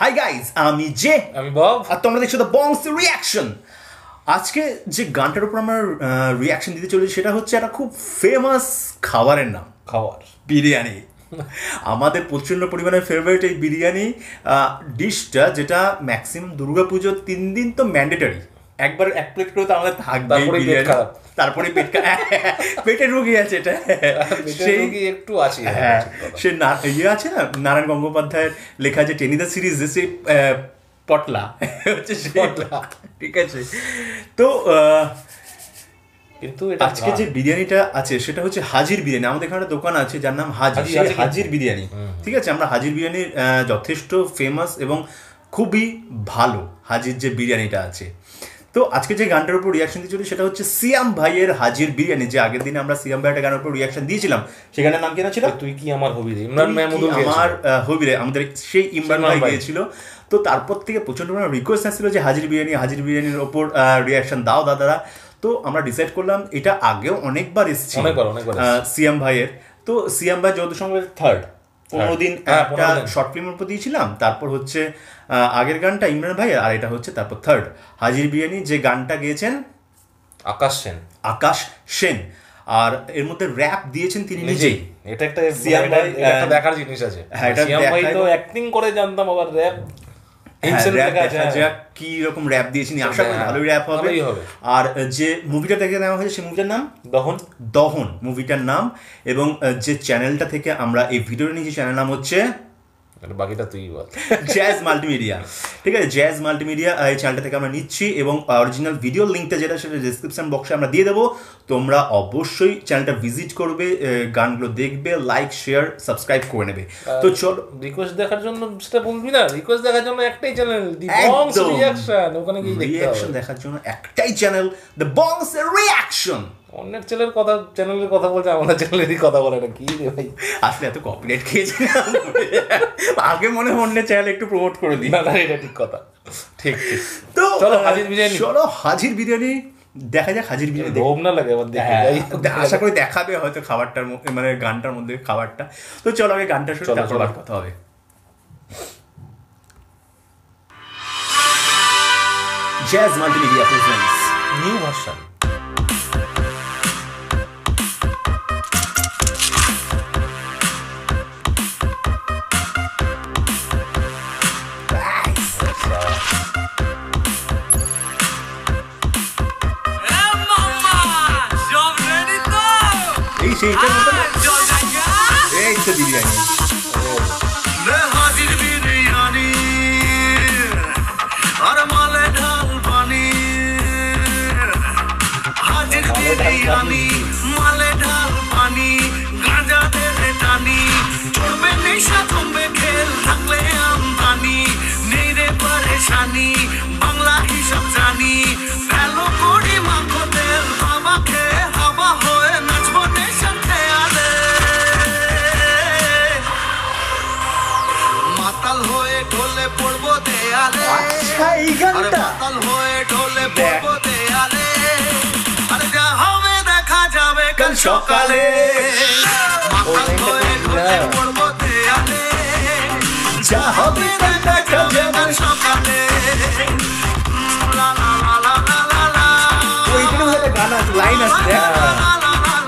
Hi guys, আমি J, আমি Bob, আর তোমরা দেখছো দ্য বংস রিয়াকশন। আজকে যে গানটার উপর আমরা রিয়াকশন দিতে চলেছি সেটা হচ্ছে একটা খুব ফেমাস খাবারের নাম, খাবার বিরিয়ানি। আমাদের প্রচণ্ড পরিমাণে ফেভারিট এই বিরিয়ানি ডিশটা, যেটা ম্যাক্সিমাম দুর্গাপুজোর 3 দিন তো ম্যান্ডেটরি, একবার এক প্লেট করে তো আমাদের থাকবে বিরিয়ানি। তারপরে পেটের রোগী আছে, এটা সেই একটু আছে। হ্যাঁ, সে ইয়ে আছে না, নারায়ণ গঙ্গোপাধ্যায়ের লেখা যে টেনিদা সিরিজ, সেই পটলা হচ্ছে পটলা, ঠিক আছে। তো কিন্তু আজকে যে বিরিয়ানিটা আছে সেটা হচ্ছে হাজির বিরিয়ানি। আমাদের এখানে দোকান আছে যার নাম হাজির বিরিয়ানি, ঠিক আছে। আমরা হাজির বিরিয়ানি যথেষ্ট ফেমাস এবং খুবই ভালো হাজির যে বিরিয়ানিটা আছে। তো আজকে যে গানটার উপর রিয়াকশন দিয়েছিল সেটা হচ্ছে সিয়াম ভাইয়ের হাজির বিরিয়ানি। যে আগের দিন আমরা সিয়াম ভাইয়ের গানের উপর রিয়াকশন দিয়েছিলাম, সেখানে নাম কেনা ছিল তুই কি আমার হবি রে, ইমরান মাহমুদুল আমার হবি রে, আমাদের সেই ইমরান ভাই গিয়েছিল। তো তারপর থেকে প্রচন্ড রিকোয়েস্ট আসছিল যে হাজির বিরিয়ানির ওপর রিয়াকশন দাও দাদারা। তো আমরা ডিসাইড করলাম, এটা আগেও অনেকবার এসেছে সিয়াম ভাইয়ের। তো সিয়াম ভাই যত সঙ্গে থার্ড 15 দিন একটা শর্ট ফিল্মের উপর দিয়েছিলাম, তারপর হচ্ছে আগের গানটা ইমরান ভাই, আর এটা হচ্ছে তারপর থার্ড হাজির বিরিয়ানি। যে গানটা গেয়েছেন আকাশ সেন, আর এর মধ্যে র্যাপ দিয়েছেন তিনি নিজেই। এটা একটা সিয়াম ভাই একটা দেখার জিনিস আছে। সিয়াম ভাই তো অ্যাক্টিং করে জানতাম, আবার র্যাপ কি রকম র্যাপ দিয়েছেন, আশা করি ভালোই র্যাপ হবে। আর যে মুভিটা দেখে নেওয়া হয়েছে সেই মুভিটার নাম দহন মুভিটার নাম। এবং যে চ্যানেলটা থেকে আমরা এই ভিডিওটা নিয়েছি চ্যানেল নাম হচ্ছে বাকিটা তুই বল, জ্যাজ মাল্টিমিডিয়া, ঠিক আছে। জ্যাজ মাল্টিমিডিয়া এই চ্যানেলটা থেকে আমরা নিচ্ছি, এবং অরিজিনাল ভিডিও লিঙ্কটা যেটা সেটা ডেসক্রিপশন বক্সে আমরা দিয়ে দেবো। তোমরা অবশ্যই চ্যানেলটা ভিজিট করবে, গানগুলো দেখবে, লাইক শেয়ার সাবস্ক্রাইব করে নেবে। তো চলো, রিকোয়েস্ট দেখার জন্য সেটা বলবি না, রিকোয়েস্ট দেখার জন্য একটাই চ্যানেল, দি বংস রিয়াকশন। ওখানে গিয়ে রিয়াকশন দেখার জন্য একটাই চ্যানেল, দ্য বংস রিয়াকশন। অন্যের চ্যানেলের কথা বলছে, আমাদের চ্যানেলেরই কথা বলে না, কি রে ভাই। আসলে এত কপিরাইট খেয়েছি আগে মনে হয় অন্যের চ্যানেল একটু প্রমোট করে দিই। না, এটা ঠিক কথা, ঠিক। তো চলো হাজির বিরিয়ানি দেখা যাক। হাজির বিরিয়ানি লোভ না লাগে আমার দেখে, আশা করি দেখাবে হয়তো খাবারটার মানে গানটার মধ্যে খাবারটা। তো চলো আগে গানটা শুনে তারপর কথা হবে। Jazz multimedia presents new version. সেইটার মতো এই তো বিরিয়ানি, হাজির বিরিয়ানি আর মালে ঢাল পানি, হাজির বিরিয়ানি মালে ঢাল পানি, গাঁজা দেবে টানি, চলবে নেশা জমবে খেল, থাকলে আমদানি, নেই রে পরেশানি, বাংলা হিসাব জানি, ফেলো করি মাখো তেল, বাবা খেয়ে হাওয়া হয়ে নাচবো নেশার খেয়ালে, মাতাল হয়ে ঢোলে পড়বো দেয়ালে, মাতাল হয়ে ঢোলে পড়বো দেয়ালে, আরে যা হবে দেখা যাবে কাল সকালে, মাতাল হয়ে ঢোলে পড়বো দেয়ালে, যা হবে দেখা যাবে কাল সকালে, লা লা লা লা লা লা। ওইখানে একটা গান আছে, লাইন আছে,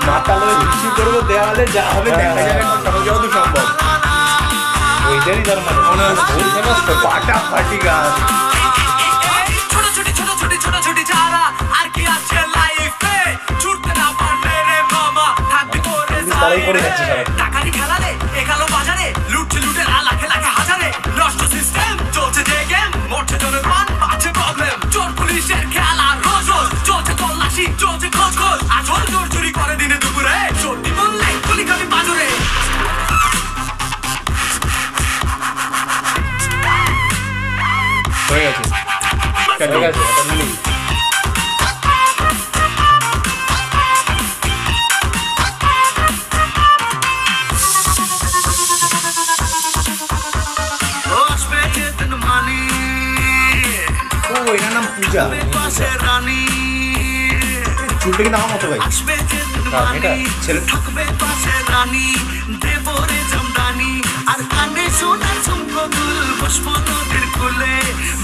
মাতাল হয়ে কিছু করবো দেওয়ালে, যা হবে দেখা যাবে কাল যত সম্ভব। ওইটারই তার মানে মনে হয় ফাটাফাটি গান। ছোটাছুটি যারা আর কি আছে লাইফে, ছুটতে না পারলে রে মামা থাকতে করে টাকারি খেলালে এখালো বাজারে, লুটে লাখে হাজারে, নষ্ট সিস্টেম চলছে যে গেম, মরছে জনগণ আছে প্রবলেম, চোর পুলিশের খেলা রোজ চলছে তল্লাশি, চলছে খোঁজ আসল চোর চুরি করে দিনে দুপুরে, সত্যি বললে গুলি খাবি বাজরে। হয়ে গেছে। এটার নাম পূজা, চুলটা কিন্তু আমার মতো ভাই, ছেলে থাকবে পাশে রানী, দেবরে জামদানি আর কানে সোনার ঝুমকো গোকুল পুষ্প নদীর কুলে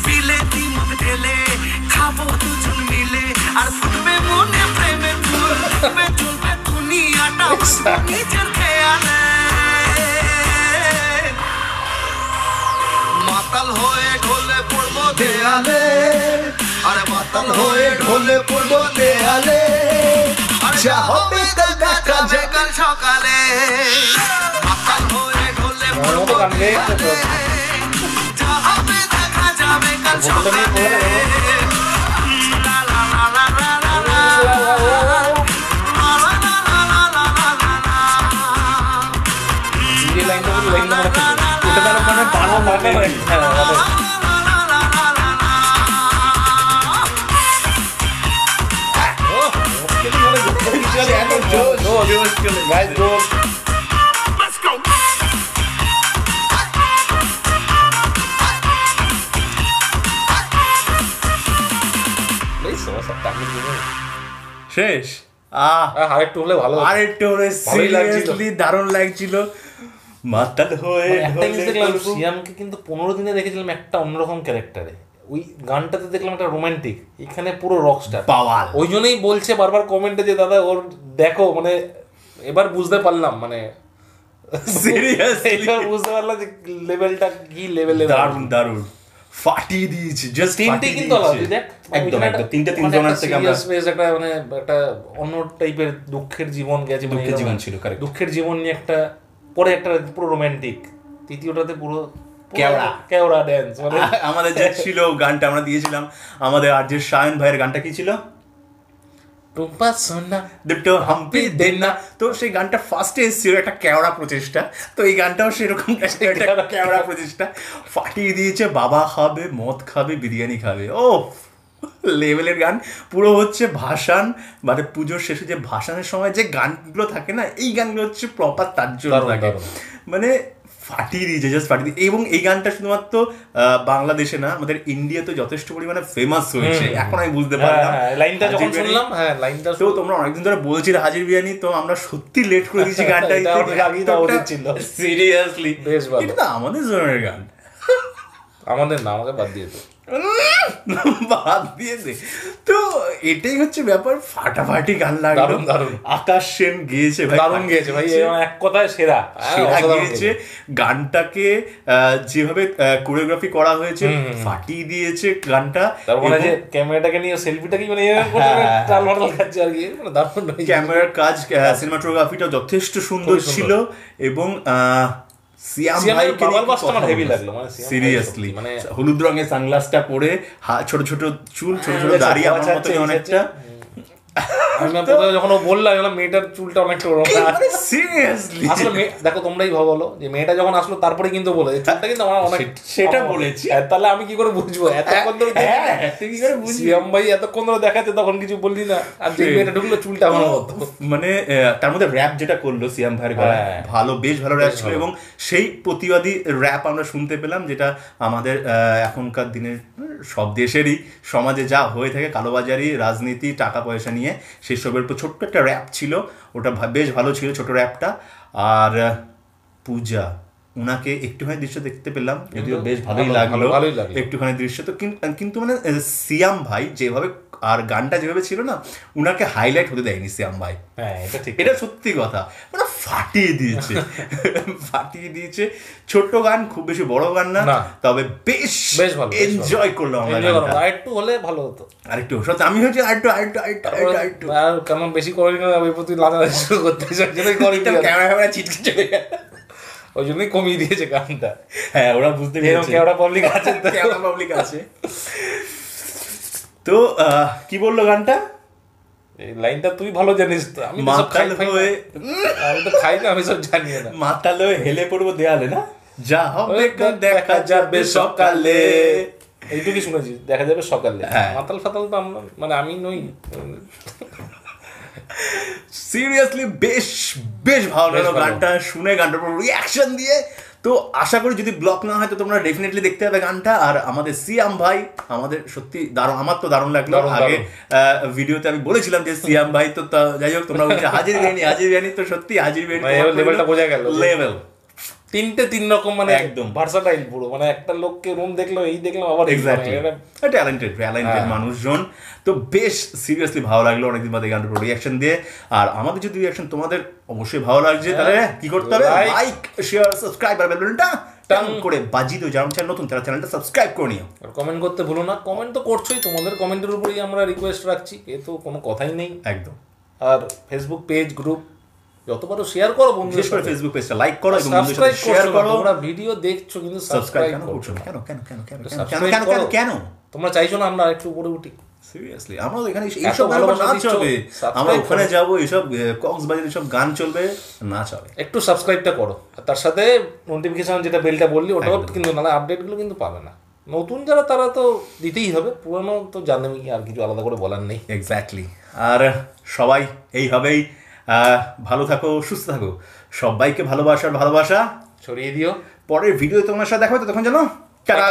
বিলেতি মদ ঢেলে খাবো দুজন মিলে আর ফুটবে মনে প্রেমের ফুল চলবে দুনিয়াটা নিজের খেয়ালে মাতাল হয়ে ঢলে পড়বো দেয়ালে আরে মাতাল হয়ে ঢলে পড়বো দেয়ালে যা হবে কাল দেখা যাবে কাল সকালে মাতাল হয়ে ঢলে পড়বো দেয়ালে যা হবে দেখা যাবে কাল সকালে লা লা লা লা লা লা Let's go. শেষ আরেকটু হলে ভালো হতো। আরেকটু হলে ভালোই লাগছিল। সিরিয়াসলি দারুণ লাগছিল মাতাল হয়ে একটা জিনিস দেখলাম, সিয়ামকে কিন্তু 15 দিনে দেখেছিলাম একটা অন্যরকম ক্যারেক্টারে, ওই গানটাতে দেখলাম একটা রোমান্টিক, এখানে পুরো রকস্টার পাওয়াল। ওই জন্যই বলছে বারবার কমেন্টে যে দাদা ওর দেখো, মানে এবার বুঝতে পারলাম, মানে সিরিয়াসলি এবার বুঝতে পারলাম যে লেভেলটা কি লেভেলে। দারুণ দারুণ ফাটিয়ে দিয়েছে, জাস্ট তিনটে কিন্তু আলাদা, তুই দেখ একদম একদম তিনটে তিনজনের থেকে আমরা একটা মানে একটা অন্য টাইপের দুঃখের জীবন গেছে, দুঃখের জীবন ছিল, কারেক্ট। দুঃখের জীবন নিয়ে একটা, পরে একটা পুরো রোমান্টিক, তৃতীয়টাতে পুরো কেওড়া কেওড়া ড্যান্স। মানে আমাদের যে ছিল গানটা আমরা দিয়েছিলাম, আমাদের আর যে শায়ন ভাইয়ের গানটা কি ছিল, টুম্পা সোনা দেবটো হাম্পি দেন না, তো সেই গানটা ফার্স্টে এসেছিল একটা কেওড়া প্রচেষ্টা, তো এই গানটাও সেরকম একটা কেওড়া প্রচেষ্টা, ফাটিয়ে দিয়েছে। বাবা খাবে, মদ খাবে, বিরিয়ানি খাবে, ও লেভেলের গান পুরো হচ্ছে ভাসান, মানে পুজোর শেষে যে ভাসানের সময় যে গানগুলো থাকে না, এই গানগুলো হচ্ছে প্রপার তার জন্য থাকে, মানে ফাটিয়ে দিয়েছে, জাস্ট ফাটিয়ে দিয়ে। এবং এই গানটা শুধুমাত্র বাংলাদেশে না, আমাদের ইন্ডিয়াতে যথেষ্ট পরিমাণে ফেমাস হয়েছে, এখন আমি বুঝতে পারলাম লাইনটা যখন শুনলাম। হ্যাঁ লাইনটা তো তোমরা অনেকদিন ধরে বলছিলে হাজির বিরিয়ানি, তো আমরা সত্যি লেট করে দিয়েছি গানটা, সিরিয়াসলি বেশ ভালো, এটা তো আমাদের জনের গান, আমাদের না, আমাকে বাদ দিয়ে তো বাদ দিয়েছে। তো এটাই হচ্ছে ব্যাপার, ফাটাফাটি গান লাগলো, আকাশ সেন গেয়েছে ভাই, দারুণ গেয়েছে ভাই, এক কথায় সেরা গিয়েছে। গানটাকে যেভাবে কোরিওগ্রাফি করা হয়েছে ফাটিয়ে দিয়েছে গানটা। তারপরে যে ক্যামেরাটাকে নিয়ে সেলফিটা কি মানে টালমাটাল খাচ্ছে আর কি, মানে দারুণ ক্যামেরার কাজ, সিনেমাটোগ্রাফিটা যথেষ্ট সুন্দর ছিল। এবং সিয়াম ভাইকে হেভি লাগলো, মানে সিরিয়াসলি, মানে হলুদ রঙের সানগ্লাসটা পরে, ছোট ছোট চুল, ছোট ছোট দাড়ি, আমার মতো অনেকটা। যখন ও বললাম মেয়েটার চুলটা অনেকটা সিরিয়াসলি, আসলে দেখো তোমরাই বলো যে মেয়েটা যখন আসলো তারপরে কিন্তু বলে চুলটা কিন্তু আমার অনেক, সেটা বলেছি, তাহলে আমি কি করে বুঝবো এতক্ষণ ধরে সিয়াম ভাই এতক্ষণ ধরে দেখাচ্ছে, তখন কিছু বললি না, আর যে মেয়েটা ঢুকলো চুলটা আমার মতো। মানে তার মধ্যে র্যাপ যেটা করলো সিয়াম ভাইয়ের গলায়, ভালো, বেশ ভালো র্যাপ ছিল। এবং সেই প্রতিবাদী র্যাপ আমরা শুনতে পেলাম, যেটা আমাদের এখনকার দিনের সব দেশেরই সমাজে যা হয়ে থাকে, কালোবাজারি, রাজনীতি, টাকা পয়সা নিয়ে, সেসবের উপর ছোট্ট একটা র্যাপ ছিল, ওটা বেশ ভালো ছিল ছোট র্যাপটা। আর পূজা, ওনাকে একটুখানি দৃশ্য দেখতে পেলাম, যদিও বেশ ভালোই লাগলো একটুখানি দৃশ্য। তো কিন্তু মানে সিয়াম ভাই যেভাবে, আর গানটা যেভাবে ছিল না, উনাকে হাইলাইট হতে দেয়নি সিয়াম ভাই, এটা সত্যি কথা, মানে ফাটিয়ে দিয়েছে, ফাটিয়ে দিয়েছে। ছোট্ট গান, খুব বেশি বড় গান না, তবে বেশ ভালো এনজয় করলাম আমরা। আরেকটু হলে ভালো হতো, আরেকটু সত্যি আমি হচ্ছে আরেকটু আর কেমন বেশি করি না, ওই প্রতি লাগাতে শুরু করতে ক্যামেরা চিটকে চলে গেল, ওই জন্যই কমিয়ে দিয়েছে গানটা। হ্যাঁ, ওরা বুঝতে পেরেছে কেওড়া পাবলিক আছে, কেওড়া পাবলিক আছে। তো কি বললো গানটা, এই লাইনটা তুই ভালো জানিস তো, আমি তো খাই না, আমি সব জানি না। মাতাল হয়ে হেলে পড়বো দেয়ালে, না যা হবে দেখা যাবে সকালে, এইটুকুই শুনেছি, দেখা যাবে সকালে। মাতাল ফাতাল তো আমরা, মানে আমি নই। সিরিয়াসলি বেশ বেশ ভালো লাগলো গানটা শুনে, গানটার উপর রিয়াকশন দিয়ে। তো আশা করি যদি ব্লগ না হয় তো তোমরা ডেফিনেটলি দেখতে হবে গানটা। আর আমাদের সিয়াম ভাই, আমাদের সত্যি দারুণ, আমার তো দারুণ লাগলো। আগে ভিডিওতে আমি বলেছিলাম যে সিয়াম ভাই, তো যাই হোক তোমরা বলছো হাজির বিরিয়ানি, তো সত্যি হাজির বিরিয়ানি লেভেলটা বোঝা গেল, লেভেল তিনটে তিন রকম মানে একদম ভার্সাটাইল পুরো, মানে একটা লোককে রুম দেখলো এই দেখলাম আবার এক্স্যাক্টলি ট্যালেন্টেড মানুষজন। তো বেশ সিরিয়াসলি ভালো লাগলো অনেকদিন বাদে গানটার উপর রিয়াকশন দিয়ে। আর আমাদের যদি রিয়াকশন তোমাদের অবশ্যই ভালো লাগছে তাহলে কি করতে হবে, লাইক শেয়ার সাবস্ক্রাইব আর বেল বাটনটা টাং করে বাজিয়ে দিও। যারা চ্যানেল নতুন তারা চ্যানেলটা সাবস্ক্রাইব করে নিও। আর কমেন্ট করতে ভুলো না, কমেন্ট তো করছোই, তোমাদের কমেন্টের উপরেই আমরা রিকোয়েস্ট রাখছি, এ তো কোনো কথাই নেই একদম। আর ফেসবুক পেজ গ্রুপ যতবারও শেয়ার করো বন্ধু, বিশেষ করে ফেসবুক পেজটা লাইক করো এবং সাবস্ক্রাইব শেয়ার করো। তোমরা ভিডিও দেখছো কিন্তু সাবস্ক্রাইব কেন করছো না? কেন কেন কেন কেন কেন কেন কেন তোমরা চাইছো না আমরা একটু উপরে উঠি? সিরিয়াসলি আমরা এখানে এইসব গান নাচ হবে, আমরা ওখানে যাবো, এইসব কক্সবাজার এইসব গান চলবে, নাচ হবে। একটু সাবস্ক্রাইবটা করো, আর তার সাথে নোটিফিকেশন যেটা বেলটা বললি ওটাও কিন্তু, নাহলে আপডেটগুলো কিন্তু পাবে না। নতুন যারা তারা তো দিতেই হবে, পুরনো তো জানেই, আর কিছু আলাদা করে বলার নেই। এক্স্যাক্টলি। আর সবাই এইভাবেই ভালো থাকো, সুস্থ থাকো, সবাইকে ভালোবাসা ছড়িয়ে দিও। পরের ভিডিও তোমার সাথে দেখা হবে, তখন জানো টাটা।